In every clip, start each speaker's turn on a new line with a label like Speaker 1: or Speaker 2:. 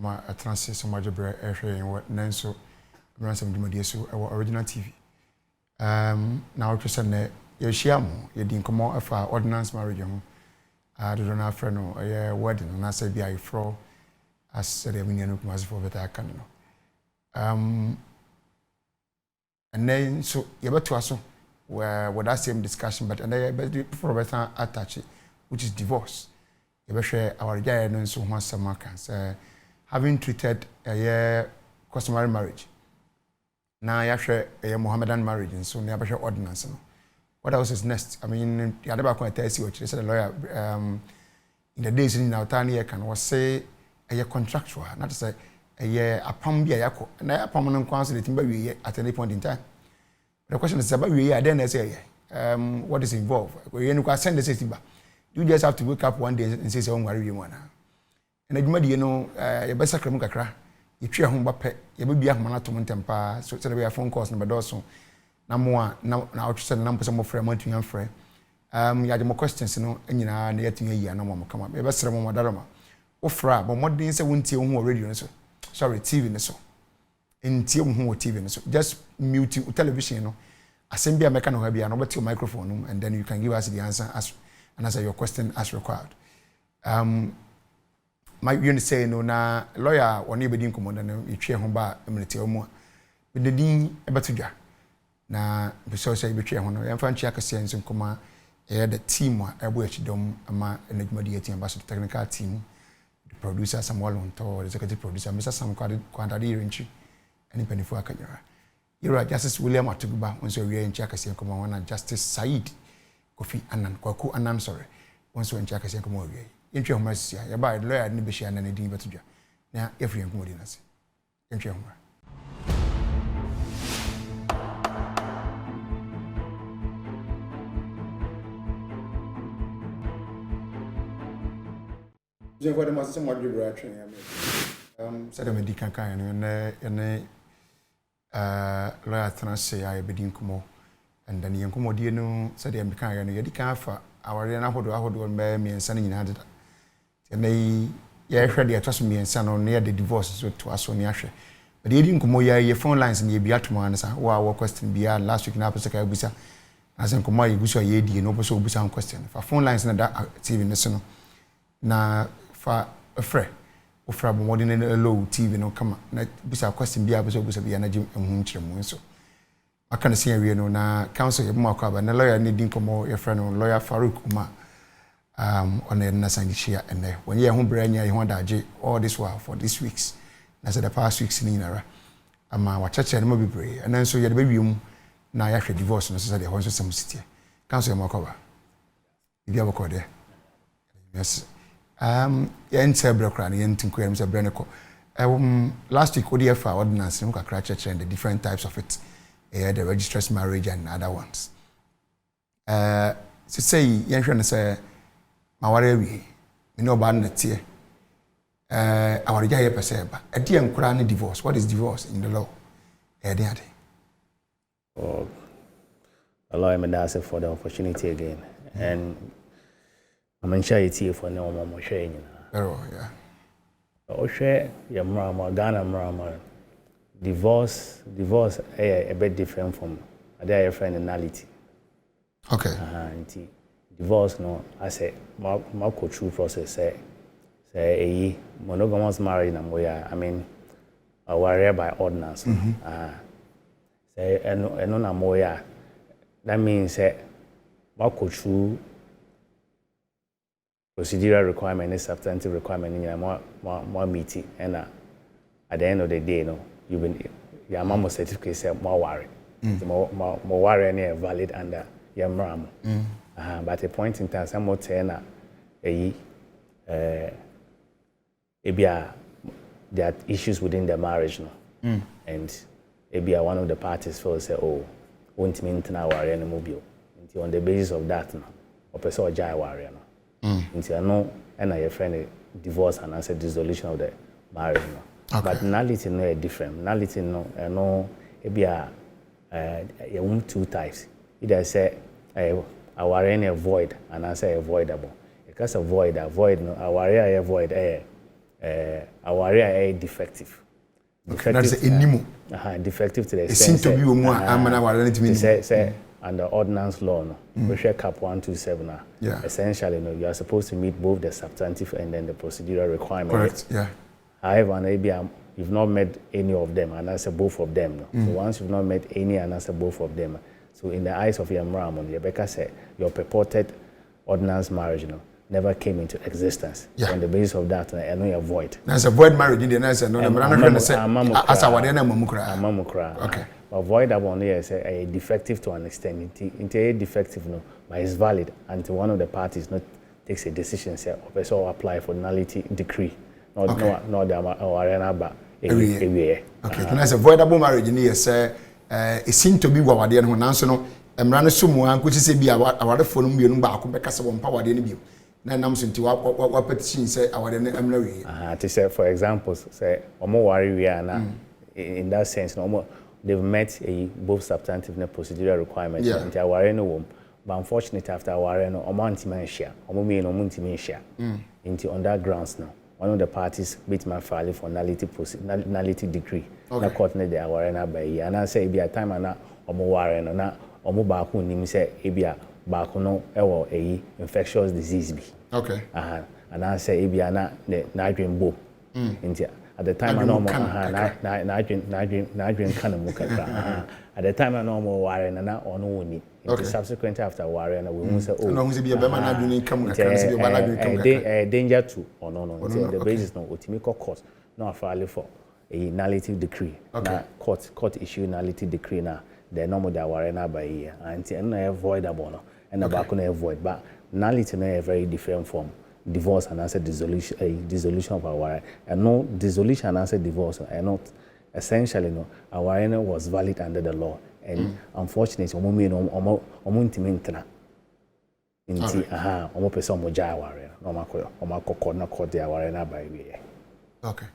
Speaker 1: ma atranse so majebre ehwe en nanso Nsem dwumadi so original TV na wo twese ne ye hia mo ye di nkomo afa ordinance marriage ho do na afre no ye wedding na say bia ifro as said the minian kuma as for better kan no and then so ye beto aso with that same discussion but and then for better attach it, which is divorce ye be hwe our guy no so ho asama kan say having treated a customary marriage na ya hwe a Mohammedan marriage so na ya be ordinance no what else is next? I mean, the other back when I see what they said, the lawyer in the days in our time here can was say a year contractual, not to say a year a pound be a yako, and a permanent council at any point in time. The question is about we are then I say what is involved? We send the system back. You just have to wake up one day and say, "Oh, worry you want." And you know, your best sacrament kakra, you try home bape, you will be a man to Montempa, so there be a phone calls number doso. Na outro na mpesa mo frɛ mo atunya frɛ ya de mo questions no nyina na yatunya yi na mo kama e be sere mo darama wo fra bo modern sɛ wontie ho radio no so sorry TV no so entie ho TV no so just mute television no asem bia meka no ha bia no beti your microphone no and then you can give us the answer as and answer your question as required my you say no na lawyer woni be din komo na etwe ho ba eminete mu a be de din e betodwa na biso say betwe ho no yemfa nchi akase nso koma the team a ebo echidom ama enadwumadi yeti ambassador technical team the producer Samuel Onto the executive producer Mr. Sam Kwandade Irinchi ani penifo akanyara Yura Justice William Atuguba onso wie nchi akase koma wana Justice Said Kofi Annan Kwaku Annan sorry onso nchi akase koma wie yentwe ho masia ya ba lawyer ni behia na din betudwa na every nkomodi nase yentwe ho je vois de moi c'est moi du bras training ça de me dit kan ne lawyer transfer ya be din kumo and then yen kumo die no ça de me kan ya no ye di kan afa aware na hodo me miensa na nyina deda ne ye hwe de atwaso miensa no ne de divorce so to aso ne ahwe but ye di kumo ye phone lines ne bi atoma an sa wa question bi last week na pese ka busa asen kumo ye busa ye di no pese obusa question fa phone lines na da TV ne so no na fa afre ofra bo modern low TV no kama na bisa question bia bisa bia na jim ehun kyeremu so aka na sen awie no na council ye mo akwa ba na lawyer ne din komo ye friend no lawyer Farouk Uma on na sangichia ene when ye ho branya ye ho daje all this while for this weeks na said the past weeks ni nara ama wa chacha ne mo bibre and so ye de bawium na ya hwe divorce no so said the ho so sam sitie council ye mo akwa ba bia bako de yes Nsem brokra ne yentinku yam se breneko last week ODF ordinance no kakra church and the different types of it the registered marriage and other ones so say yenhwe no say maware awie me no ba na tie aware ja ye pese ba ade enkura ne divorce. What is divorce in the law ade
Speaker 2: allow me to ask for the opportunity again and I'm sure it's here for no more sharing.
Speaker 1: Oh, yeah.
Speaker 2: Share your mama, Ghana mama. Divorce, a bit different from other friend anality.
Speaker 1: Okay.
Speaker 2: Divorce, no, I say, my true process say a monogamous marriage, I mean, a warrior by ordinance. Say, and no, moya. That means, my true procedural requirement is substantive requirement in more meeting and at the end of the day you've been your mama certificate say more worry more worry and valid under your mom but at a point in time some more there are issues within the marriage and maybe one of the parties feels say oh won't mean to now worry anymore until on the basis of that now or person or jai worry into I know and I friend divorce and answer dissolution of the marriage no. Okay. But nullity no different. Nullity no no it be a two types. Either say our any void and answer avoidable. Because a void no our area void our area is defective.
Speaker 1: That's a minimal.
Speaker 2: Defective to the
Speaker 1: extent. It seems to be more.
Speaker 2: Say under ordinance law, no, we share cap 127. Essentially, no, you are supposed to meet both the substantive and then the procedural requirement.
Speaker 1: Correct. Yeah.
Speaker 2: However, maybe you've not met any of them, and that's both of them. No? So once you've not met any, and that's both of them. So in the eyes of UMAR, Rebecca said your purported ordinance marriage, never came into existence.
Speaker 1: Yeah.
Speaker 2: So on the basis of that, I know you're void.
Speaker 1: That's a void marriage in the nice and no, but I'm not going to say as I
Speaker 2: Mamukra. Okay. But voidable on here is a defective to an extent. It's defective, no, but it's valid until one of the parties not takes a decision, say, or apply for nullity decree. No, the arena, but every year.
Speaker 1: Okay, that's a voidable marriage in here, say, it seemed to be what the answer no, and run a sumo, which is a be our phone, be back, because of power the enemy. Now, to what petition say our enemy.
Speaker 2: To say, for example, say, Omo worry we are now, in that sense, no more. They've met both substantive and procedural requirements into our arena. But unfortunately, after our arena, into on that grounds now. One of the parties beat my filing for nullity decree. Okay. Coordinate the arena by year. And I say, be a time and warren and baku nim say, ebia baku no infectious disease be.
Speaker 1: Okay.
Speaker 2: And I say, ebia na nitrogen bow. At the time I know more nitrogen can at the time I know more warren and not on only. Subsequently after warren we won't say danger to or no. The basis no ultimate court no file for a nullity decree. Okay. Court issue nullity decree now. The normal that warren by year and avoidable and the back on avoid, but nullity in a very different form. Divorce and answer dissolution of our and no dissolution and answer divorce and not essentially no our arena was valid under the law and unfortunately person
Speaker 1: okay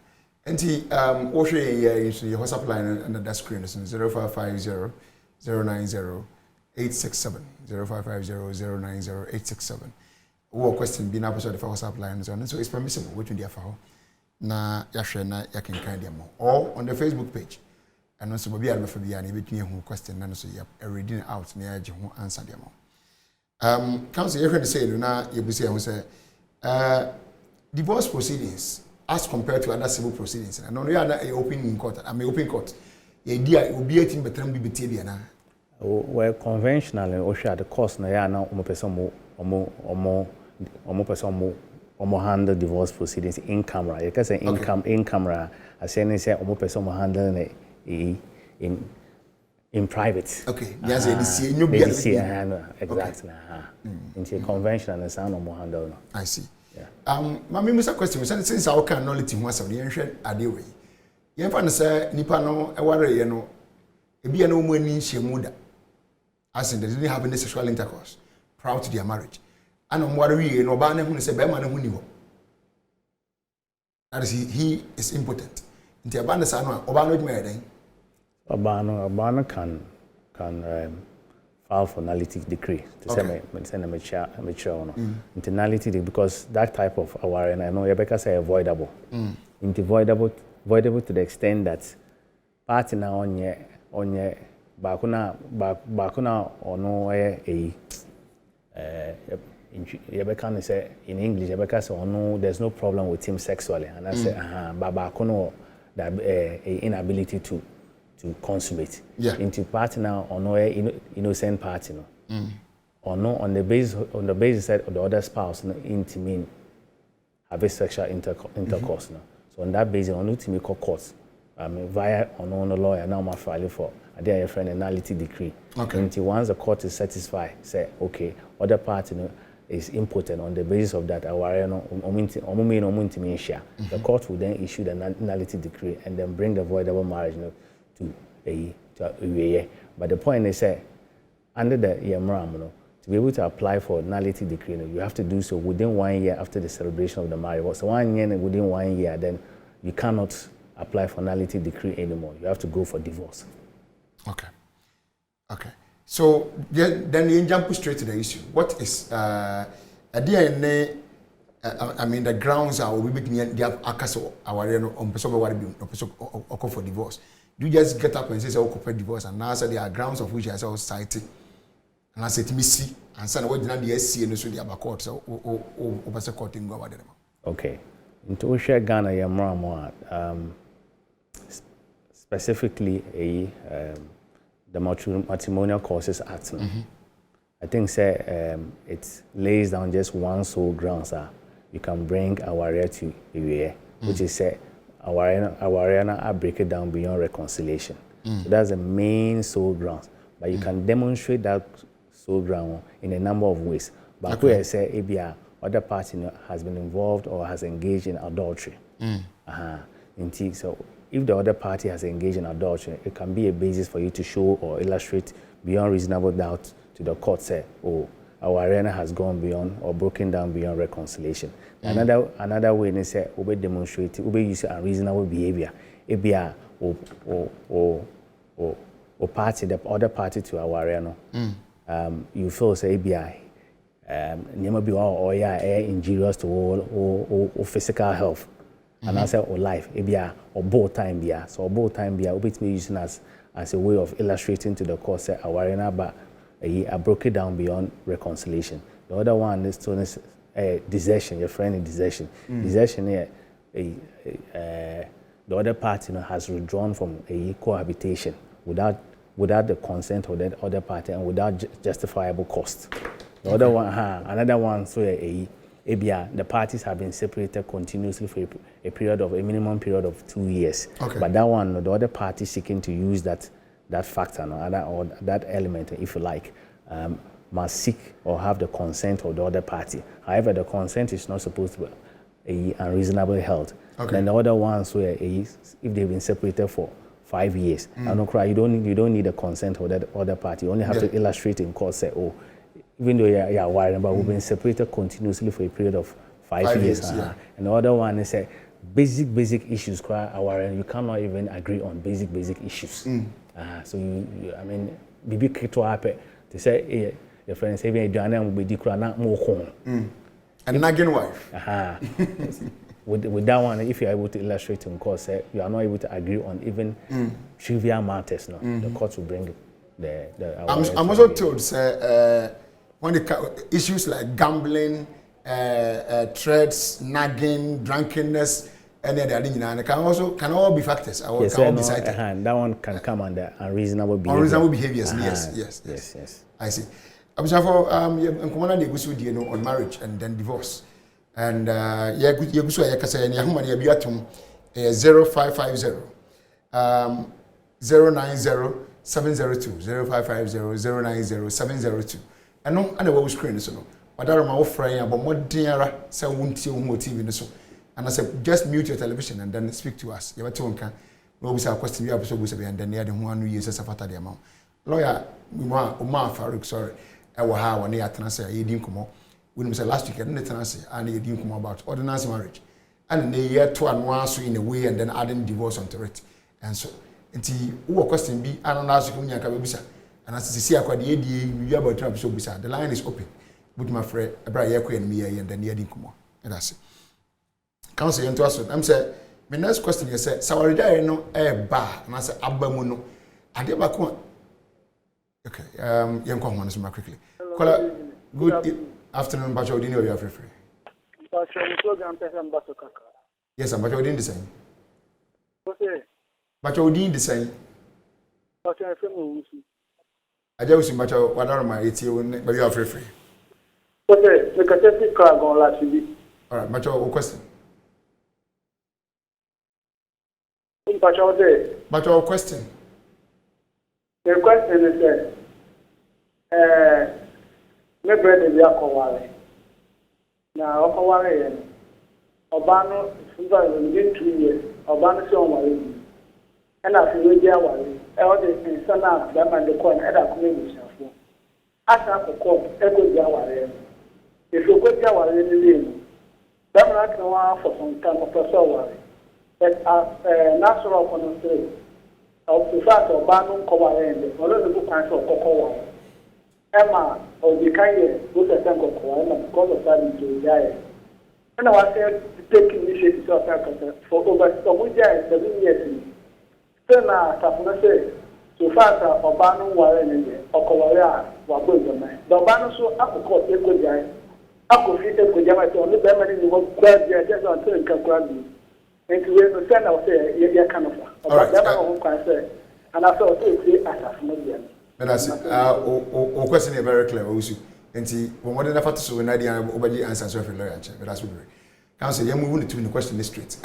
Speaker 1: and your WhatsApp line under that screen is 0550 090 867 0550 090 867. What question being up the WhatsApp line so it's permissible waiting there for na ya share na ya can kind them or on the Facebook page and also be able to be an between question and so you are reading out near you answer them council you heard say na you be say divorce proceedings as compared to other civil proceedings and no you are open in court I mean open court the idea will be 18 better be better na
Speaker 2: well conventionally or share the cost na ya na person handle divorce proceedings in camera. You can say in camera. I say person handle in private.
Speaker 1: Okay. Yes, exactly.
Speaker 2: Into convention and sound handle.
Speaker 1: I see. Yeah. My Mr. question since our can knowledge was of the ancient Adewe. You ever say nipa no worry no be no more in shemuda. As in they didn't have any sexual intercourse prior to their marriage. And on what we no ban who say Bema who that is he is impotent. In the abundance Obano married.
Speaker 2: Obano can file for nullity decree to send a mature into nullity because that type of aware and I know Rebecca say avoidable. Into voidable to the extent that party now on ye bakuna or no Rebecca say in English, Rebecca say, oh no, there's no problem with him sexually. And I say, Baba Kono, that inability to consummate.
Speaker 1: Yeah.
Speaker 2: Into partner or no innocent party, no. Or no on the basis that the other spouse no intimate have a sexual intercourse, no. So on that basis, on ultimate court, via on the lawyer now my filing for I did a friend a nullity decree. Okay. Until once the court is satisfied, say okay, other party is impotent on the basis of that. The court will then issue the nullity decree and then bring the voidable marriage to a year. But the point is, under the UMAR, to be able to apply for nullity decree, you have to do so within 1 year after the celebration of the marriage. So 1 year within 1 year, then you cannot apply for nullity decree anymore. You have to go for divorce.
Speaker 1: Okay. So then you jump straight to the issue. What is a DNA I mean the grounds are we between the akaso aware no on person worry be no person or for divorce. Do you just get up and say oh for divorce and now say there are grounds of which I say citing and I said me see and say what did the SC no so the court so o person court ngo aware dem.
Speaker 2: Okay. Into share Ghana yamra specifically the Matrimonial Causes Act. I think it lays down just one sole grounds you can bring a warrior to a which is a warrior I break it down beyond reconciliation. So that's the main sole grounds. But you can demonstrate that sole ground in a number of ways. But who say if other party has been involved or has engaged in adultery. So if the other party has engaged in adultery, it can be a basis for you to show or illustrate beyond reasonable doubt to the court say, oh, our arena has gone beyond or broken down beyond reconciliation. Another way they say, we demonstrate, we use unreasonable behavior. It be a or party, the other party to our arena. You feel say it be a be or injurious to or physical health. And I say or life, it be a or both time be a so both time be a bit me using as a way of illustrating to the court say our arena but I broke it down beyond reconciliation. The other one is desertion. Your friend in desertion. Desertion here, the other party has withdrawn from a cohabitation without the consent of the other party and without justifiable cost. The other one, another one, so the parties have been separated continuously for a minimum period of 2 years.
Speaker 1: Okay.
Speaker 2: But that one, the other party seeking to use that factor or that element, if you like, must seek or have the consent of the other party. However, the consent is not supposed to be unreasonably held.
Speaker 1: Okay.
Speaker 2: Then the other ones where if they've been separated for 5 years, I don't cry. You don't need the consent of that other party. You only have to illustrate in court. Say, oh, even though you're worried, but we've been separated continuously for a period of 5 years. And the other one is basic issues. You cannot even agree on basic issues. So I mean, bibi kito happen to say your friends say we do will be declare not more
Speaker 1: and nagging wife.
Speaker 2: With that one, if you're able to illustrate in court, say you are not able to agree on even trivial matters, no, the court will bring the
Speaker 1: I'm also told say when the issues like gambling, threats, nagging, drunkenness. And then can all be factors.
Speaker 2: Yes,
Speaker 1: can all be cited.
Speaker 2: That one can come under unreasonable behavior.
Speaker 1: Unreasonable behaviors. Yes. I see. I'm sorry for on marriage and then divorce. And you go so you say any human you be atum 0550 090 702 0550 090 702. And no, and the screen so no. But that my friend about more dinner say won't you TV so. And I said, just mute your television and then speak to us. You have to no, we say a question, we have to and then near the 1 year as a father amount. Lawyer, UMAR FAROUL, sorry, I will have one year transfer, you didn't come up. We say last week, I didn't transfer, and you didn't come about ordinance marriage. And the year 2 and 1 so in a way, and then adding divorce onto it. And so, until who question be, I don't ask you, and as I see, I quite the ADA, you have a trap so beside. The line is open. With my friend, a brother, and me, and then you didn't come up. And that's it. Council into us. I'm saying, my next question is, Sawarija no bar, and I say, Abamuno. I did back one. Okay, young Kong, quickly. Good afternoon, Bacho Dino, you are free. Yes, I'm Bacho Odin the same. Bacho Odin the same. I just see Bacho, what are my 80, but you are free.
Speaker 3: Okay, the catholic crowd on last week.
Speaker 1: All right, Bacho, question. But your question?
Speaker 3: The question is my brother is Yakowale. Now, Okowale, Obano, within 2 years, Obano is on and I feel we are worried. All the son of them and the coin at a community. As I could echo Yawari. If you go Yawari in the name, then I can want for some time of worry. But natural control of the fact of Bannon Covalent, or the book answer of Cocoa. Emma or the Kaye, both of them go because of that into Jaya. And I was taking initiative for over 7 years. Still now, Tafuna say, so far, Obano Warren in there, or Korea, Wabuza. The Obano so up to court, Equia, Akufi, Equia, only Beverly was graduate just until it can grab me. And to send out say, you're kind of. All right. And I thought it as a familiar.
Speaker 1: And I said, question is very clear. Also, and see, when what enough to so an idea over the answers of a lawyer, but that's very. Council, you're moving to the question is straight.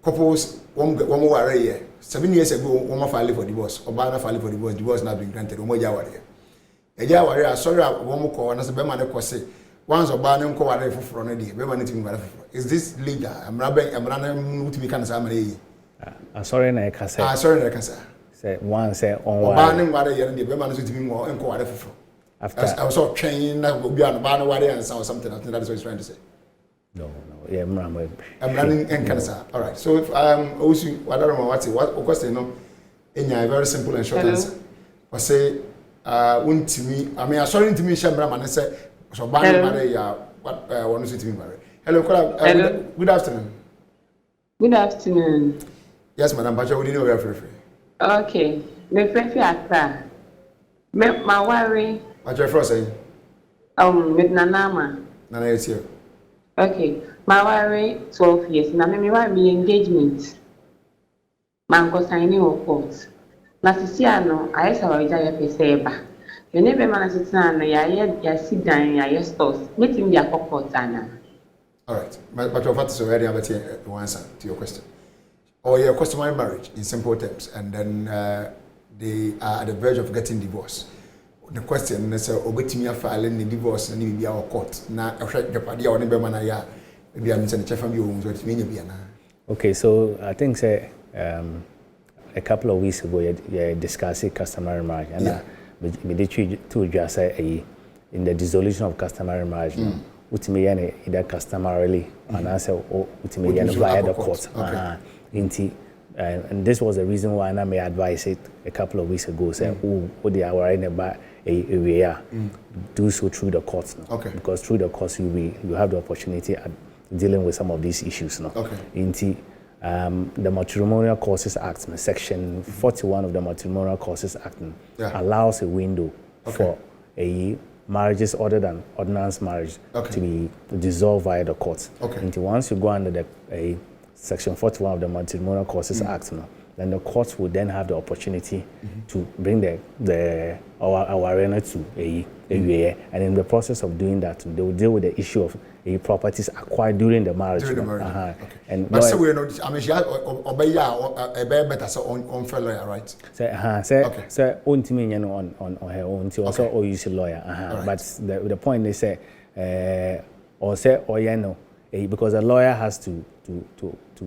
Speaker 1: Couples, one more area. 7 years ago, one more filed for divorce, or banner filed for divorce not being granted, one more Yawari. A Yawari, sorry, one more call, and as a Bemana say, once or banner call a for Fronadi, Bemana. Is this legal? I'm running to be cancer.
Speaker 2: I'm sorry, I can say.
Speaker 1: I'm sorry, I can say.
Speaker 2: Say one say on
Speaker 1: banning what I hear, the Bemana to be more and call for. After I was so trained, I would be on a banner or something. I think that's what he's trying to say.
Speaker 2: No, yeah, I'm
Speaker 1: running in cancer. All right. So if also what I don't know what question no in a very simple and short answer. I say won't to me. I mean, sorry to me, Shambra, and I say so. Banner, what one is to me, Mary. Hello, good afternoon.
Speaker 4: Good afternoon.
Speaker 1: Yes, Madam Pacha, we know we are free.
Speaker 4: Okay, my friend Fiata. My worry.
Speaker 1: What your first say?
Speaker 4: With Nanama.
Speaker 1: Nana is here.
Speaker 4: Okay, my worry 12 years. Now, me want me engagement. Mango signing of court. Na sisiano, I saw a jaya peseba. You never managed to say, ya sit down, ya stores. Meet him ya court.
Speaker 1: All right, but your fact is already about to answer to your question. Or your customary marriage in simple terms, and then they are at the verge of getting divorced. The question is, Obetimia filing the divorce and maybe our court. Now, a short Japadia or Nebemanaya, maybe I'm in the family homes, what mean you
Speaker 2: Okay, so I think say a couple of weeks ago, you discussed customary marriage, and we did to just say in the dissolution of customary marriage. Ultimately, either customarily and answer ultimately via the court. And this was the reason why I may advise it a couple of weeks ago. Say, what they are in about a do so through the courts. Because through the courts you have the opportunity at dealing with some of these issues. The Matrimonial Causes Act, Section 41 of the Matrimonial Causes Act, allows a window for a marriages other than ordinance marriage to be dissolved via the courts. Until once you go under the Section 41 of the Matrimonial Causes Act, then the courts will then have the opportunity to bring our arena to a and in the process of doing that, they will deal with the issue of properties acquired during the marriage.
Speaker 1: And but so we're not. I mean, she obey a better so on for lawyer, right?
Speaker 2: Say own to me on her own. She also or use a lawyer. But the point they say, or say or because a lawyer has to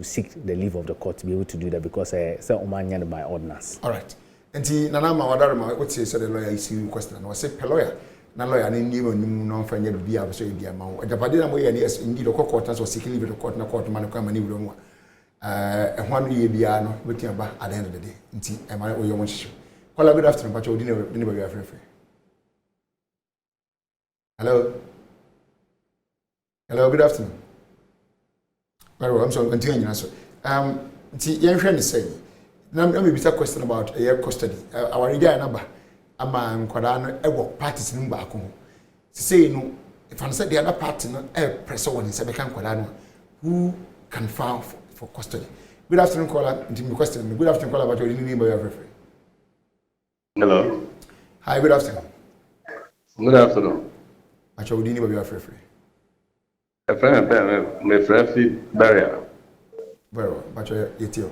Speaker 2: seek the leave of the court to be able to do that because say omanya by ordinance.
Speaker 1: All right. And Nana Mawadarma, what say the lawyer is you question? Or say lawyer. Na lawyer ni ndiwo ni no fanya bibia so ebi ama wo ajapade na moye yes indeed court so seek leave the court na court man kwa mani wuro mu ehwa no ye bia no betia ba at the end of the day nti e ma oyo mo hihyo call good afternoon but you didn't be afraid. Hello, good afternoon. Very well, I'm sorry continue nyina so nti yen hwe ne say na me be question about a custody our area na ba ama nkwada no ewo parties no ba ko say no if I say the other party no press one say be kan nkwada no who can file for custody. Good afternoon caller into question. Good afternoon caller, but your name by your referee.
Speaker 5: Hello.
Speaker 1: Hi, good afternoon.
Speaker 5: Good afternoon.
Speaker 1: But your name by your referee.
Speaker 5: A friend my friend barrier.
Speaker 1: Very well, but your etio.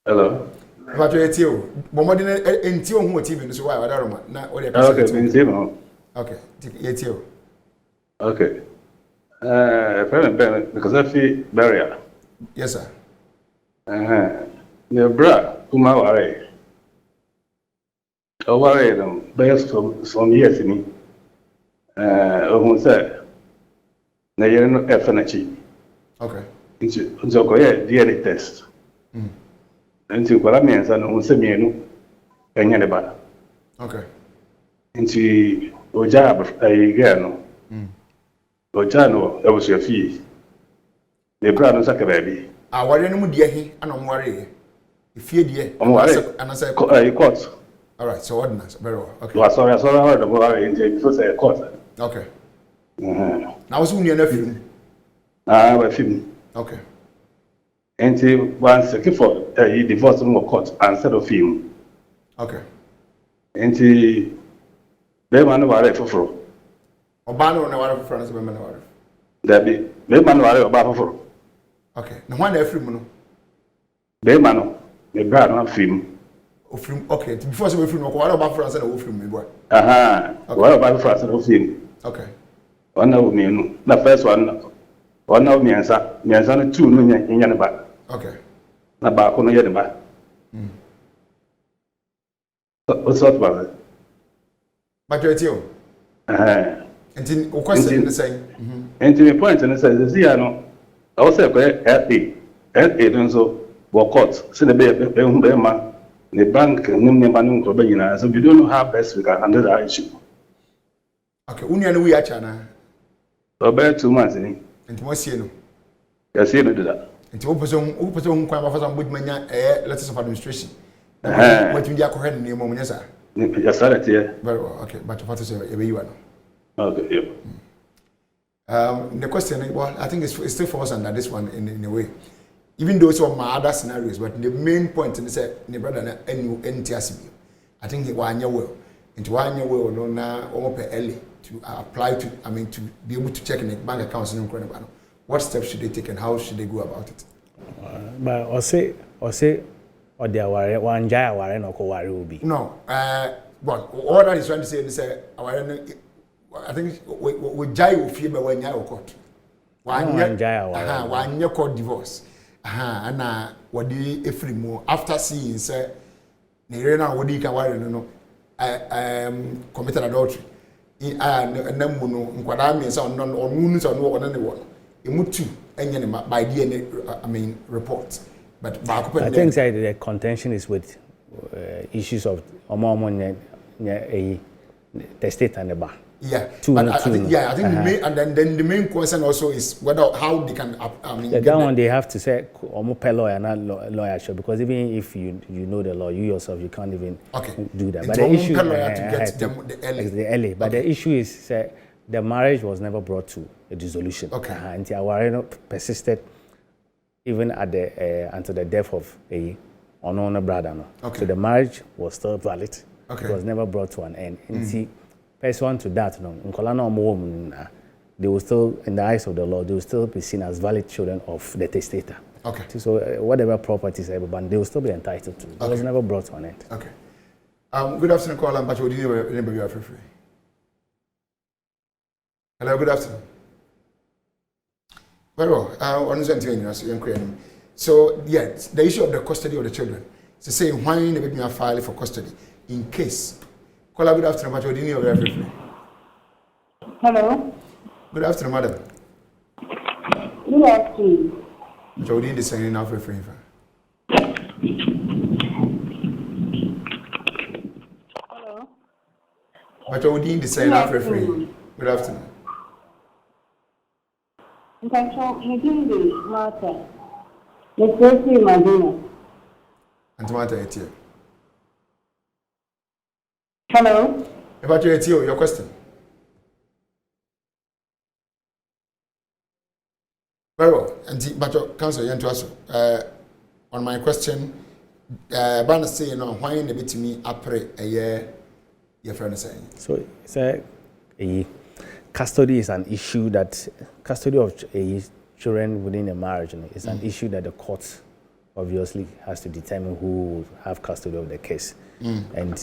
Speaker 5: Hello.
Speaker 1: But your etio. Bomodi entio hu TV so why wadaroma na o dey
Speaker 5: okay, etio.
Speaker 1: Okay, etio.
Speaker 5: Okay. A friend because I feel barrier.
Speaker 1: Yes sir.
Speaker 5: The bra kuma ware. O ware them best some years ni. Ohun say na yere no efanachi.
Speaker 1: Okay.
Speaker 5: Nti ko ye DNA test. Nti kwala miensa no hun se mienu enya ne ba.
Speaker 1: Okay.
Speaker 5: Nti oja ay ge no. Ochano, I was your fee. The brother Saka baby.
Speaker 1: I worry no more, dear, he and I'm worried. If you dear,
Speaker 5: I'm worried.
Speaker 1: And I said,
Speaker 5: court.
Speaker 1: All right, so ordinance, very well. Okay.
Speaker 5: You are sorry, I saw her about it first a court.
Speaker 1: Okay. Now, was only a nephew.
Speaker 5: I have a film.
Speaker 1: Okay.
Speaker 5: And he was looking for a divorce more court instead of film.
Speaker 1: Okay.
Speaker 5: And he, they want to worry for.
Speaker 1: Obano, no one for France, women, or
Speaker 5: There be, they man worry about for.
Speaker 1: okay. No one every mono.
Speaker 5: They man, the brand of film.
Speaker 1: Okay, before we film, what about France and a film, boy?
Speaker 5: What about France of film?
Speaker 1: Okay.
Speaker 5: One of me, the first one of me and son, 2 million in Yanaba.
Speaker 1: Okay.
Speaker 5: About on Yanaba. What's up about it?
Speaker 1: But you're you. And in question the same.
Speaker 5: And to the point, and it says, I know, I was at so, walk out, send a baby, the bank, so we don't know how best we can handle that issue.
Speaker 1: Okay, Union, we are China.
Speaker 5: About 2 months, and
Speaker 1: what's you?
Speaker 5: Yes, you do that.
Speaker 1: And to open quite for some good mania, letters of administration. What you are correct in your moment, yes, sir.
Speaker 5: Yes, sir, here.
Speaker 1: Very well, okay, but what to say, you are.
Speaker 5: Okay,
Speaker 1: the question, well, I think it still falls under this one in a way. Even though some other scenarios, but the main point is that the brother and NTSB. I think it was well. Into 1 year well, no, now almost early to apply to, to be able to check in the bank accounts and incredible. What steps should they take and how should they go about it?
Speaker 2: But or say, or they are one jaya warren or co-worry will be.
Speaker 1: No, well, all that is trying to say is I think we jai will feel by when you are court. One year court divorce. And what do you free more after seeing, say, Nirena, what do you can worry, no, committed adultery. And then, Quadami is on wounds or no one. You move to any by DNA, report. But
Speaker 2: I think the contention is with issues of a state and the bar.
Speaker 1: Yeah, I think and then the main concern also is whether how they can.
Speaker 2: That one they have to say lawyer, not lawyer, sure, because even if you know the law, you yourself you can't even do that. But the issue the LA. But the issue is the marriage was never brought to a dissolution. And the Awareno persisted even at the until the death of a unknown brother. No. So the marriage was still valid. It was never brought to an end. And see. Pursuant to that, they will still, in the eyes of the law, they will still be seen as valid children of the testator. So whatever properties everyone, they will still be entitled to. It was never brought to an end.
Speaker 1: Good afternoon, caller. But you are free. Hello, good afternoon. Very well. So yeah, the issue of the custody of the children. So say why they make me file for custody in case. Caller, good afternoon, but you are very free.
Speaker 6: Hello.
Speaker 1: Good afternoon, madam.
Speaker 6: Good afternoon.
Speaker 1: Jodine is saying now for free.
Speaker 6: Hello.
Speaker 1: But Jodine is saying now for free. Good afternoon.
Speaker 6: Intention, meeting the matter. Let's go see my dinner.
Speaker 1: And tomato here.
Speaker 6: Hello.
Speaker 1: About your question. Very well. And but your counsel, you to us on my question. Bana say why in a bit to me après a year. Your friend is saying.
Speaker 2: So a custody is an issue that custody of children within a marriage is an issue that the court obviously has to determine who will have custody of the case. And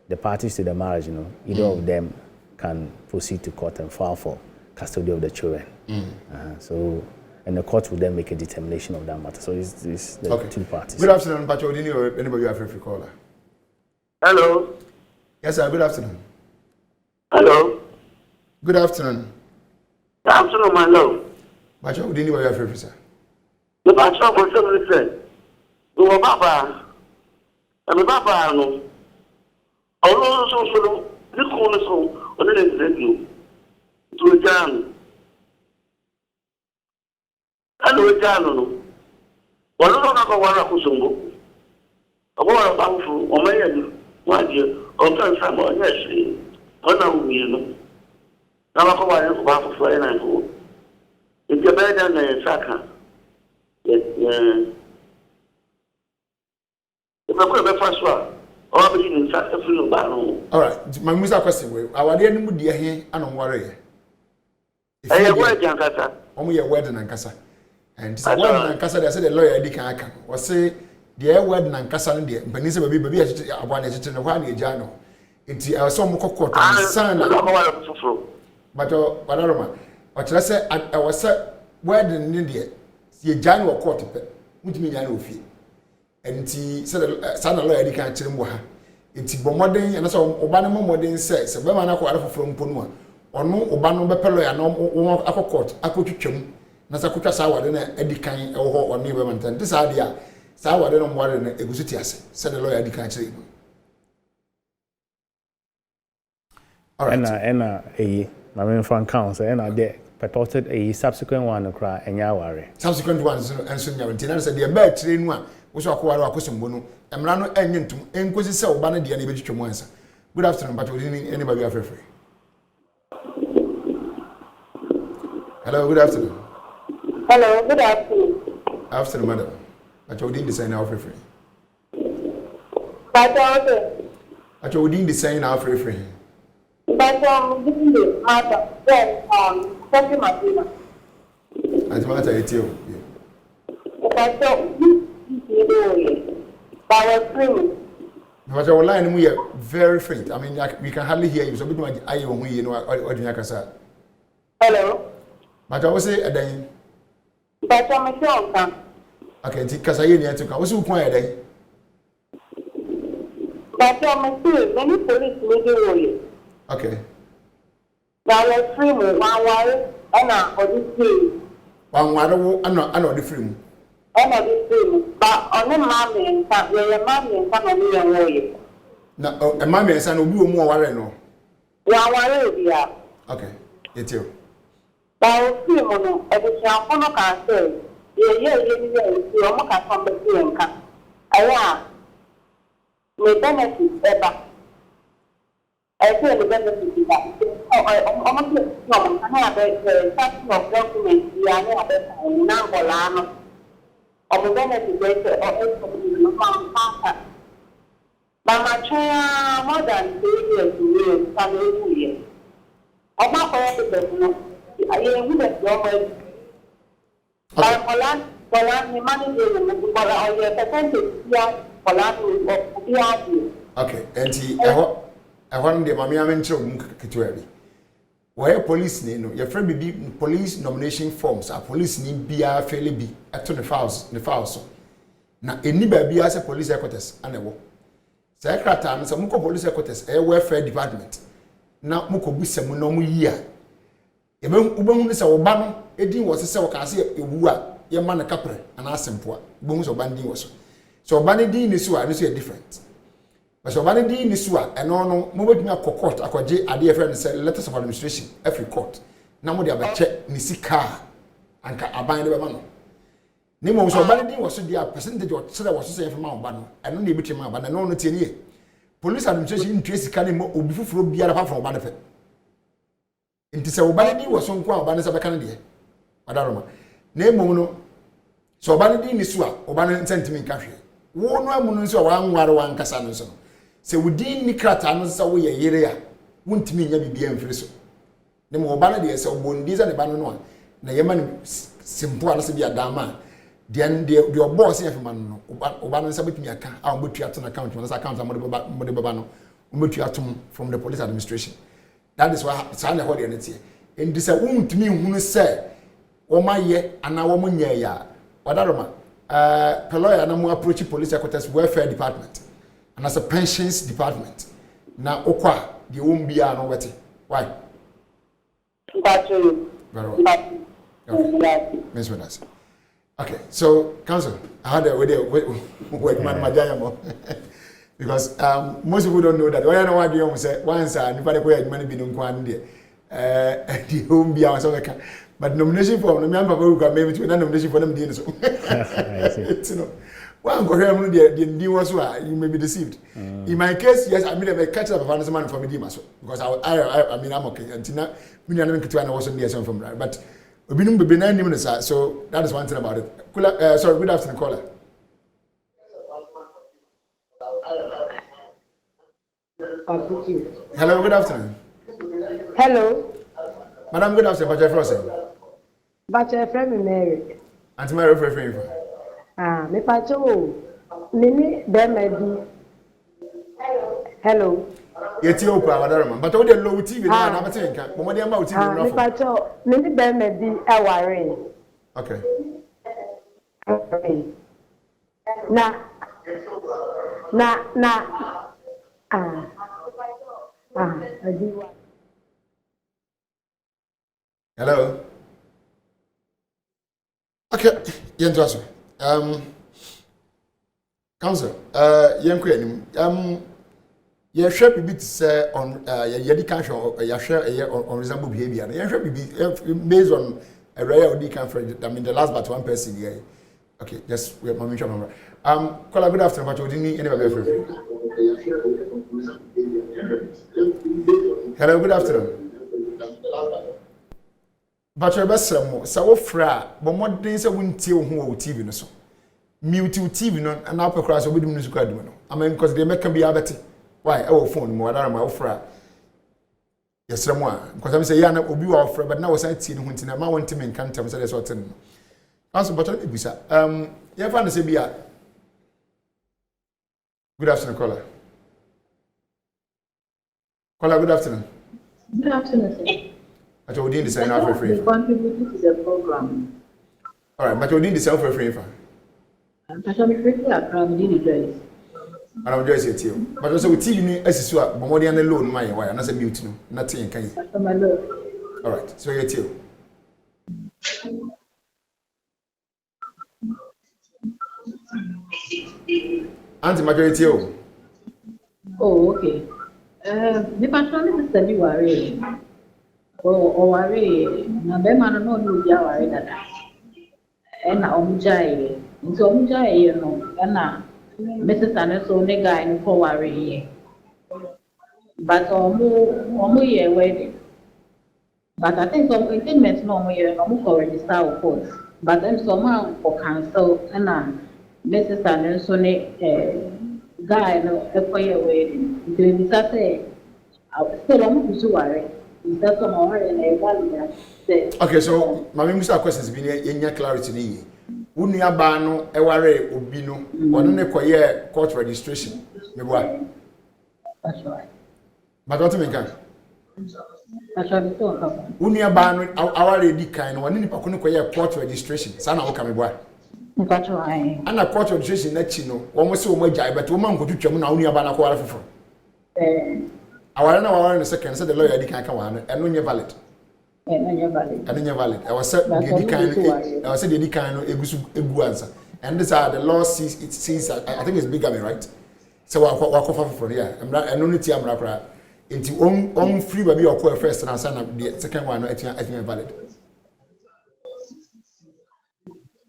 Speaker 2: the parties to the marriage, either of them can proceed to court and file for custody of the children. And the court will then make a determination of that matter. So it's the two parties.
Speaker 1: Good afternoon, Pacho. Anybody you have free caller?
Speaker 7: Hello.
Speaker 1: Yes, sir. Good afternoon.
Speaker 7: Hello.
Speaker 1: Good afternoon.
Speaker 7: Good afternoon, my love.
Speaker 1: Pacho, anybody you have free, sir?
Speaker 7: The Pacho was saying, "You are Papa, and the Papa, no. Although so, the corner so, or the you. to Jan. I know Jano. One of the one of Kusungo. A war of Banfu, or Mayan, 1 year, or someone, yes, Honor, Namako of Banfu for an angle. It's a better than Saka. If I could have a first one, or I'll be in Saka Filo Bano.
Speaker 1: All right, my music question. Our dear Mudia here, and on worry.
Speaker 7: I have worked in Kata.
Speaker 1: Only a wedding and Casa. And so one and Casa, they said the lawyer Dick was say, the air wedding and Casa and the Peninsula baby, I want to tell one year Jano. It's our son Coco and son. But Aroma, but let's say I was wedding in India. See a Jano court, which means I know fee. And he said, son of lawyer Dick and Chimwa. It's Bomodin and so Obama Modin says, a woman from Punua. Or no Obano Bepelo and no upper court, I could chum. Nasakuta sawa dena edikan or never maintain. This idea, sawa dena more than a gusitias, said the lawyer edikan. All right.
Speaker 2: And my main friend counsel, and I did purported a subsequent one cry and yawari.
Speaker 1: Subsequent ones and soon your maintenance said the bed train one, which are quite a custom bono, and Rano engine to enquisite so banady and a once. Good afternoon, but we didn't anybody after free. Hello, good afternoon.
Speaker 6: Hello, good afternoon.
Speaker 1: Afternoon, madam. But you didn't design our free.
Speaker 6: But also,
Speaker 1: But you didn't design our free.
Speaker 6: but this is the matter. Then, second Martina.
Speaker 1: As matter it's you.
Speaker 6: But so, this is our friend.
Speaker 1: But our line we are very faint. I mean, we can hardly hear you. So we don't I you know what you can say.
Speaker 6: Hello.
Speaker 1: But I was say a day.
Speaker 6: But I'm a sure.
Speaker 1: Okay, because I need to come. What's your point a day?
Speaker 6: But I'm a sure many police meeting.
Speaker 1: Okay.
Speaker 6: Now let's free me 1 while and on this day.
Speaker 1: One water, I'm not the free.
Speaker 6: And on this day. But on the mommy and some, your mommy and some of me and warrior.
Speaker 1: Now, a mammy and son will be more worried. No.
Speaker 6: 1 while, yeah.
Speaker 1: Okay, it's you.
Speaker 6: But free mono, every child can say, you almost come back here and come. I may benefit ever. I feel the benefit is that. Almost no, I have a section of documents, we are not a number of the benefit or a but my child more than 3 years to years, some 2 years. I'm not going to be I am with the but Poland, the money is a percentage here, Poland,
Speaker 1: okay, and he, I want the Mammy Kitwari. Where police name, your friend be police nomination forms, are police need be a fairly be at the files. Now, any baby as a police headquarters, and a walk. Secretary, some police headquarters, a welfare department. Now, Moko be some no year. Ubon is a Obano, Eddie was a cell can say a wua, your man a capre, and ask him for bones of banding was. So Bandy in Nisua, I see a difference. But so Bandy in Nisua, and no, moving a court, I could J. Adia friend said letters of administration, every court. Now, they have a check, Nisika, and I bind the man. Nemo so Bandy was so dear percentage or said I was saying from Mount Bano, and only between my ban and no 10 years. Police administration in Tracy Canimo will be for be apart from benefit. It is a Bandy was on Qua Banas of a Canadian. Madaroma. Name Mono. So Bandy Nisua, Oban sentiment country. One Munus or one Cassano. So within Nikratanos away a year, won't mean you be influential. The more Bandy so Bundis and the Banano. Nayaman simple as be a dama. Then your boss here from Oban submit me account. I'll put you at an account when I account Modibano, Mutiatum from the police administration. That is why it's under what you're here. And this a wound to me who say, oh my ye, and now woman ye ya. Wadaroma, Peloya no more approach police headquarters welfare department. And as a pensions department. Now Okwa, the won't be no wetty. Why? Very well. Okay. Miss Vanessa. Okay, so council, I had a with man because most people don't know that. Why I know what you say once and if I go money be no there. the home be our so but nomination form no me am papa who can maybe to nomination for them dey so you know one go hear the new was you may be deceived in my case yes I mean I catch up papa no man for me dey so because I mean I'm okay until now me na me kitu na was dey some from right but obinum bebe na nim so that is one thing about it sorry good afternoon caller. Hello, good afternoon.
Speaker 8: Hello.
Speaker 1: Madam, good afternoon. What's your first name?
Speaker 8: But your friend Mary.
Speaker 1: Auntie Mary, friend.
Speaker 8: Me pacho. Nini Bemedi. Hello.
Speaker 1: Yeti opa wadarama. But all the low TV na na betinka. Mo dey about TV no.
Speaker 8: Me pacho. Nini Bemedi aware.
Speaker 1: Okay.
Speaker 8: Na.
Speaker 1: Hello. Okay, yentoaso. Council, yenko anim. Ye hwe bibi to say on ye di kan hwe ye hwe on reasonable behavior. Ye hwe bibi based on a rare odi kan friend. I mean the last but one person here. Okay, just we have mention number. Call good afternoon, but Odini anybody free. Hello, good afternoon. But your best so fra, but more days I wouldn't tell who TV no so. Mute TV no and upper class will be doing music. I mean, because they make can be abati. Why? Our phone more than my fra. Yes, someone because I'm saying, Yana will be offer, but now I see when I want to make can't tell me that's what. Also, but let me say, you have to say, good afternoon, caller. Caller, good afternoon.
Speaker 9: Good afternoon, sir.
Speaker 1: But you didn't decide now for free.
Speaker 9: Contributing to the program.
Speaker 1: All right, but you didn't decide for free.
Speaker 9: But I'm pretty proud of it.
Speaker 1: And I'm just here too. But also with TV, as you saw, more than alone, my why, and as a beauty, nothing can you. All right, so you're too. Anti-majority.
Speaker 9: Oh, okay. The patron is the worry. Oh, worry. Now, the man no do ya worry that. And Omjay. So Omjay, you know, and now Mrs. Anderson, the guy for worry. But almost year wedding. But I think some intimates no more, no more register of course. But then somehow for cancel and Mrs. Anderson, guy, no, a wedding. It say, I still almost worry. That's more and a
Speaker 1: okay, so my Mr. Questions been in your clarity. Unia bano, a worry, ubino, or no court registration.
Speaker 9: That's right.
Speaker 1: But what to make that?
Speaker 9: That's right.
Speaker 1: Unia bano, our lady kind, one in Pacuno court registration. Sana Okamiwa.
Speaker 9: That's right.
Speaker 1: And a court registration that you know, almost so much, but woman go to Chamuna Unia Bana qualify. I want to know in a second, said the lawyer can't come on, and when you're valid. And you're valid. I was said the kind of answer. And these are the law sees it sees I think it's bigamy, right? So I walk off for here. I'm not an only team rapper. Into on free baby or call first and I sign up the second one, I think valid.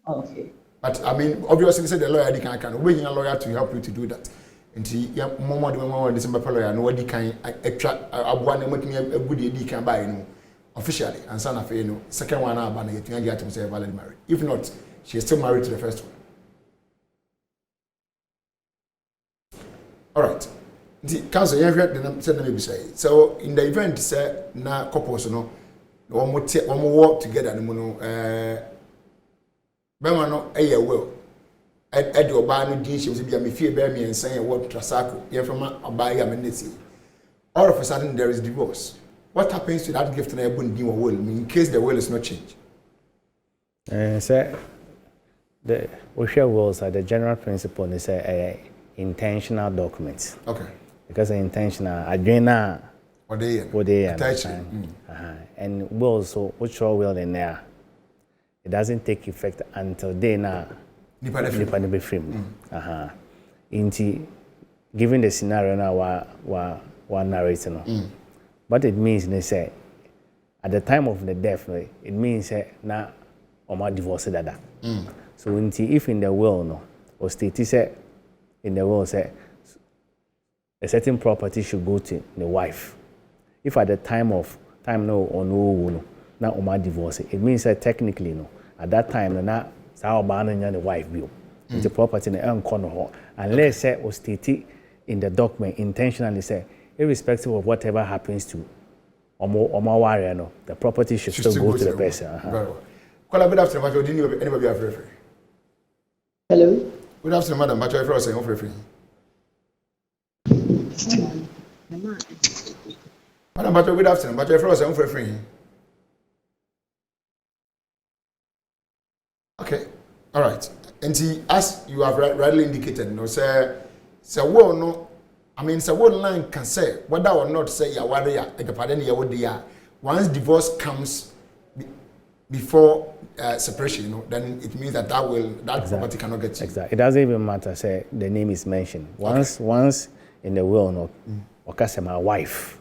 Speaker 9: Okay.
Speaker 1: But I mean, obviously, said the lawyer can't wait a lawyer to help you to do that. Nti ya momo de momo December lawyer no wadi kan etwa aboa na makini agudi di kan buy no officially and son of no second one na aba na yetua gi atom say valid married. If not, she is still married to the first one. All right. Nti council you heard the say na me say. So in the event say na couples no one work together no no bema no eye will Ed Obano dish was be a fear bear me and saying what Trasaco, you're from a buy a menacing. All of a sudden there is divorce. What happens to that gift and I wouldn't give a will in case the will is not changed?
Speaker 2: Sir, the Osha wills are the general principle is a intentional document.
Speaker 1: Okay.
Speaker 2: Because the intentional agreement
Speaker 1: what they
Speaker 2: and wills so which all will in there. It doesn't take effect until they now. Nipa be frame. Inti given the scenario now wa narrating. What it means they say at the time of the death, no, it means na oma divorce dada. So if in the will no, or state say in the will say a certain property should go to the wife. If at the time no or no na oma divorce, it means that technically no, at that time na sa oba na the wife bill. The property na enkono unless say or state in the document intentionally say irrespective of whatever happens to Omo warrior no, the property should still go to the person.
Speaker 1: Very well. Call good afternoon, Macho. Didn't anybody have free?
Speaker 8: Hello.
Speaker 1: Good afternoon, madam. Macho, if I was saying free. Madam Macho, good afternoon. Macho, if I was saying free. Okay. All right. And see, as you have rightly indicated, no, say, well, no. I mean, so one line can say whether or not say ya warrior at the pardon ya would once divorce comes before separation, you know, then it means that property cannot get you.
Speaker 2: Exactly. It doesn't even matter. Say the name is mentioned once in the will, no, or my wife.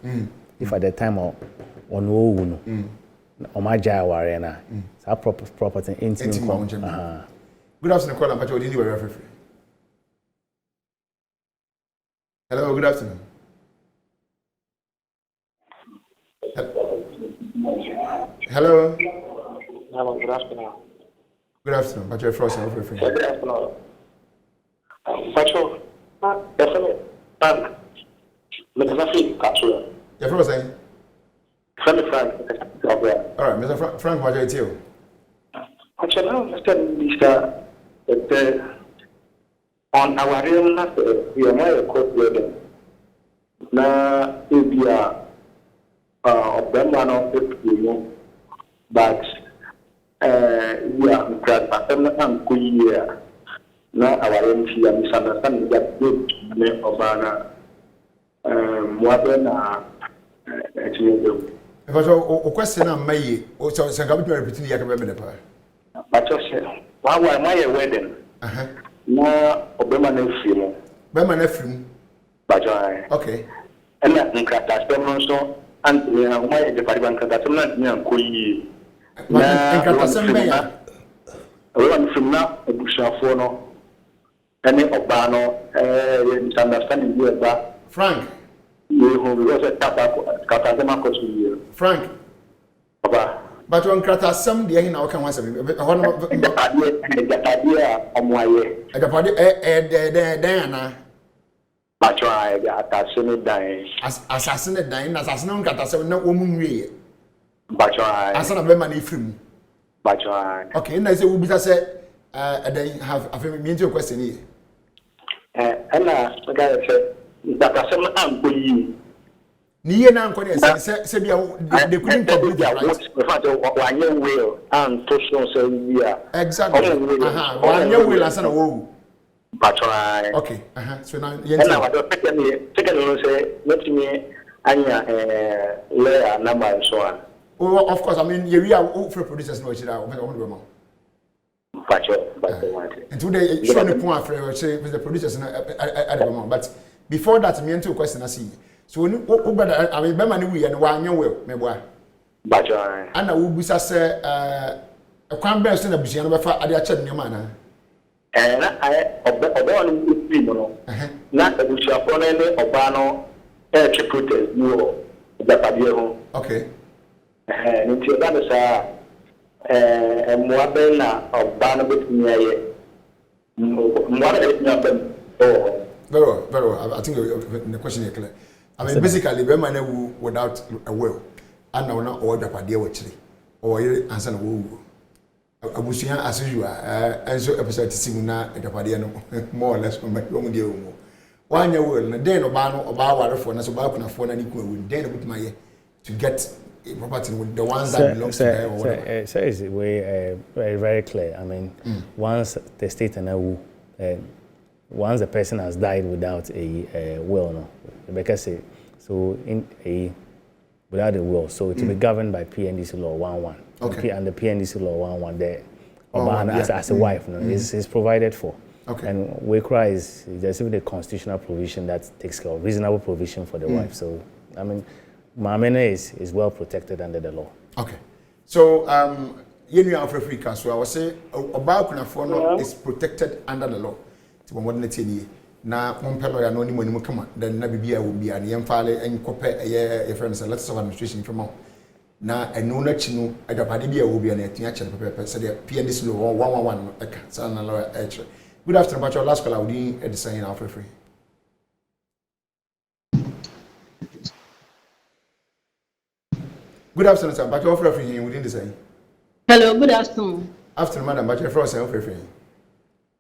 Speaker 2: If at the time or no, or my jaya warrior na, so property intimate.
Speaker 1: Good afternoon, caller. But you didn't even referee. Hello, good afternoon. Hello.
Speaker 10: Hello, good afternoon.
Speaker 1: Good afternoon. But you're frozen over free.
Speaker 10: Good afternoon. Pacho, definitely. Mr. Frank, capture.
Speaker 1: You're frozen.
Speaker 10: Frank.
Speaker 1: All right, Mr. Frank, what are you?
Speaker 10: Pacho, now, Mr. That on our real we are more court building. Now, if we are of them one of the but we are and Kuya. Now, our MP and misunderstanding that good name of more than
Speaker 1: If I saw a question, I may also send up to repeating the academic.
Speaker 10: But why am I a wedding? Na obema na film.
Speaker 1: Bema na film.
Speaker 10: Bajo.
Speaker 1: Okay.
Speaker 10: Ena nkata stem so antini na uma e de pariba nkata stem na nya nkoyi.
Speaker 1: Na nkata stem be ya.
Speaker 10: Obema na film na ebushafo no. Ene oba no misunderstanding bi eba.
Speaker 1: Frank.
Speaker 10: You who was kata stem akosu.
Speaker 1: Frank.
Speaker 10: Oba.
Speaker 1: But on krata some the na oka wan some
Speaker 10: the idea omwaye
Speaker 1: the party den na
Speaker 10: bacho ai ga atasene dan
Speaker 1: assassin dan na assassin on krata some na wo mu nwie
Speaker 10: bacho ai
Speaker 1: asana be ma na ifrim
Speaker 10: bacho ai
Speaker 1: okay na say we bisa say then have afemi me into question here
Speaker 10: ana ga say that some am koyi
Speaker 1: Niye na nkọ dey say bia they couldn't complete their right.
Speaker 10: In fact, wanye will and to show say bia.
Speaker 1: Exactly. Wanye will asana wo.
Speaker 10: Batrai.
Speaker 1: Okay. So now
Speaker 10: na wa do take no say let me anya layer number and so on.
Speaker 1: Oh, of course. I mean, we are all free producers no chira o be mo.
Speaker 10: Bacho.
Speaker 1: And today show the point for say the producers at the moment. But before that, me into question I see. So when I mean, Bema ni we and one young will, me boy.
Speaker 10: Bajo.
Speaker 1: And I will be say a crown best in a bush and over at the chat in your manner.
Speaker 10: And I obey with people. Not a bush of one Obano, air protest, you the Padio.
Speaker 1: Okay.
Speaker 10: And until that is a Moabena of Barnabas near Moabena. Oh,
Speaker 1: very well. I think the question is clear. I mean, basically, Bema never without a will. And now not order Padia actually. Or you answer a woo. I wish you as usual. And so episode to see now at the Padia more or less from my own deal. One year will, and then Obano or Bawa for us about a phone and equal with then with my to get a property with the ones that belong to them.
Speaker 2: So is way very, very clear. I mean, once the state and once the person has died without a will, no, because so in a without a will, so it will be governed by PNDC law 11.
Speaker 1: Okay.
Speaker 2: And the PNDC law 11 there, as a wife, no, is provided for.
Speaker 1: Okay.
Speaker 2: And WECRA is there's even a constitutional provision that takes care of reasonable provision for the wife. So I mean, Mamene is well protected under the law.
Speaker 1: Okay. So, you know, Africa, so I was say about Kunafono is protected under the law. To more than 10 years. Now, one lawyer no ni money come then na bibia will be an yemfale and copy a friends and letters of administration from out. Now, I know that you know, I don't will be an actual paper, so the PND's law 111 son and lawyer. Good afternoon, but your last call, I will be at the sign of free. Good afternoon, sir. But you're offering within the same.
Speaker 9: Hello, good afternoon.
Speaker 1: Afternoon, madam. But you're offering.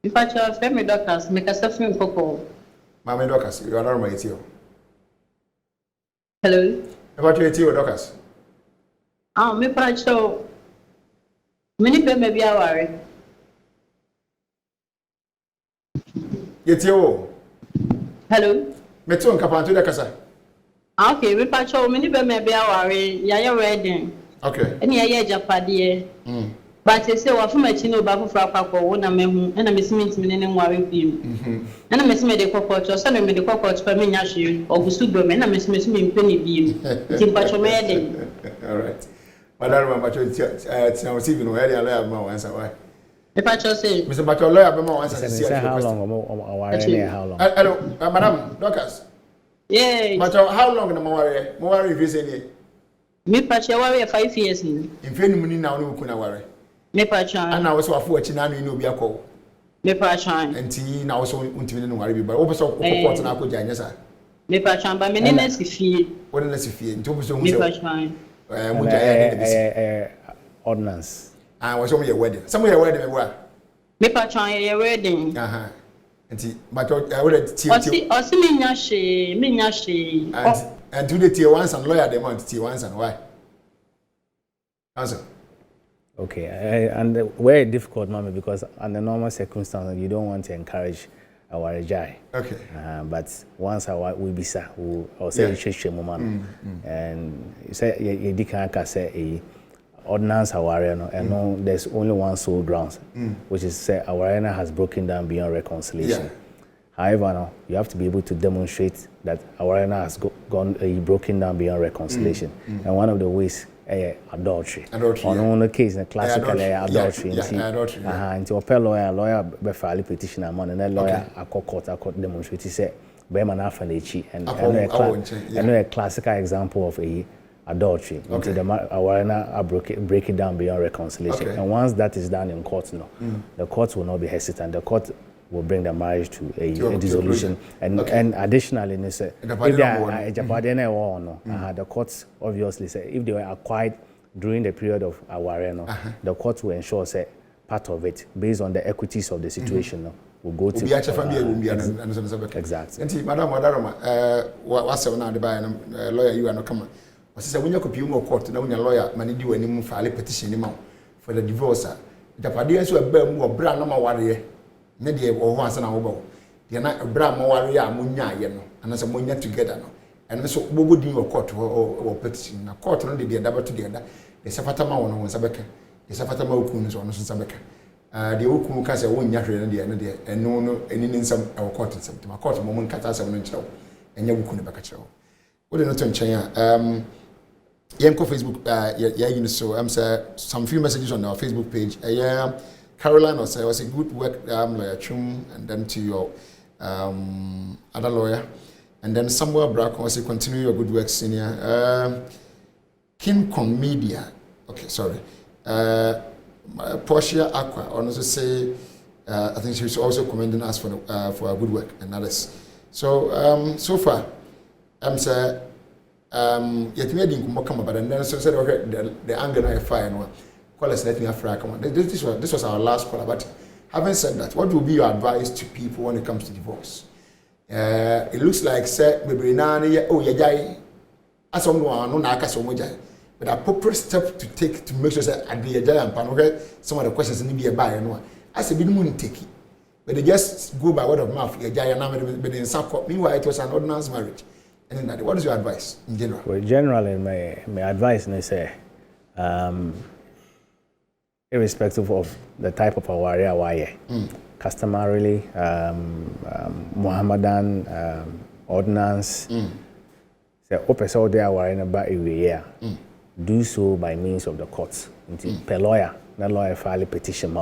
Speaker 9: If I tell family doctors, make a suffering for
Speaker 1: Mammy doctors, you are not my tea.
Speaker 9: Hello.
Speaker 1: About your tea, doctors.
Speaker 9: Me pacho. Many people may be aware.
Speaker 1: Yet you.
Speaker 9: Hello.
Speaker 1: Meton Capanto de Casa.
Speaker 9: Okay, we pacho many people may be aware. Yaya wedding.
Speaker 1: Okay.
Speaker 9: Any yaya japadi. But I say, what from a chino babu for a papa, one and a missing meaning and worry beam. And I miss me the cockroach or some made the cockroach for me, Yashi, or Gusubum, and I miss me penny beam. Timpacho wedding.
Speaker 1: All right. Madam, but you're receiving already a lawyer once a while.
Speaker 9: If I just say,
Speaker 1: Mr. But your lawyer once and see
Speaker 2: how long or how long?
Speaker 1: Hello, Madam Doctors.
Speaker 9: Yeah.
Speaker 1: But how long in the more recently?
Speaker 9: Me pacho worry 5 years.
Speaker 1: In Fenimini now, no kuna worry.
Speaker 9: Me pacho.
Speaker 1: And I was a fortune, I know be a call.
Speaker 9: Me pacho.
Speaker 1: And tea now so intimate worry, but also court and I could join us.
Speaker 9: Me pacho, but me name is Fee.
Speaker 1: What is if you to so
Speaker 9: me pacho?
Speaker 2: Ordinance.
Speaker 1: I was on your wedding. Somewhere wedding where?
Speaker 9: Me pacho your wedding.
Speaker 1: But I would have tea.
Speaker 9: Me nyashi.
Speaker 1: And to the tier once and lawyer they want tier once and why? Answer.
Speaker 2: Okay, and very difficult, mommy, because under normal circumstances you don't want to encourage our jai.
Speaker 1: Okay.
Speaker 2: But once we be sir, I'll say you moment, and you say you can't say a ordinance our and no, there's only one sole grounds, which is say our arena has broken down beyond reconciliation. Yeah. However, now you have to be able to demonstrate that our arena has broken down beyond reconciliation, and one of the ways. Adultery. On the case, classically adultery. Until a lawyer be file petition among and a lawyer a court demonstrate say Beman Afanichi and I know a classical example of a adultery. Until the arena break it down beyond reconciliation. And once that is done in court, the court will not be hesitant. The court will bring the marriage to a dissolution. And additionally, if they are the courts obviously say if they were acquired during the period of awareno, the court will ensure say part of it based on the equities of the situation will go to exactly.
Speaker 1: And Madam what's now the lawyer you are not coming. What is when you could more court now when your lawyer money do any file petition for the divorce. The party so a bear more brand number warrior. Nede wo ho asana wo bo de na bra mo ware ya munya ye no anase munya together no eno so bogo din wo court wo petition na court no de da ba to de da de safata ma wono wonsa beka de safata ma okun so no so beka de okun ka se wonya hwe no de eno de eno no eni nsam wo court nsam ma court mo mun kata asam no nkyerɛw enya wo kun beka kyerɛw wo de no to nkyɛn a yenko Facebook you so say some few messages on our Facebook page Caroline was a good work, lawyer Chum, and then to your other lawyer, and then Samuel Brack was a continue your good work, senior. Kim Media, okay, sorry. Portia Aqua, also say, I think she was also commending us for our good work and others. So so far, say, yet me didn't come up, but then so said okay, the anger I fire and let's let me come on. This was our last call. But having said that, what will be your advice to people when it comes to divorce? It looks like say maybe now as someone no na so much, but appropriate step to take to make sure that at the and pan some of the questions need be a buy no. As a bit money take it, but they just go by word of mouth. But in some meanwhile it was an ordinance marriage. And then that, what is your advice in general?
Speaker 2: Well, generally my advice is say. Irrespective of the type of aware wire, customarily, Muhammadan ordinance, The opposite of there were in about a year. Do so by means of the courts. Per lawyer, the lawyer file a petition.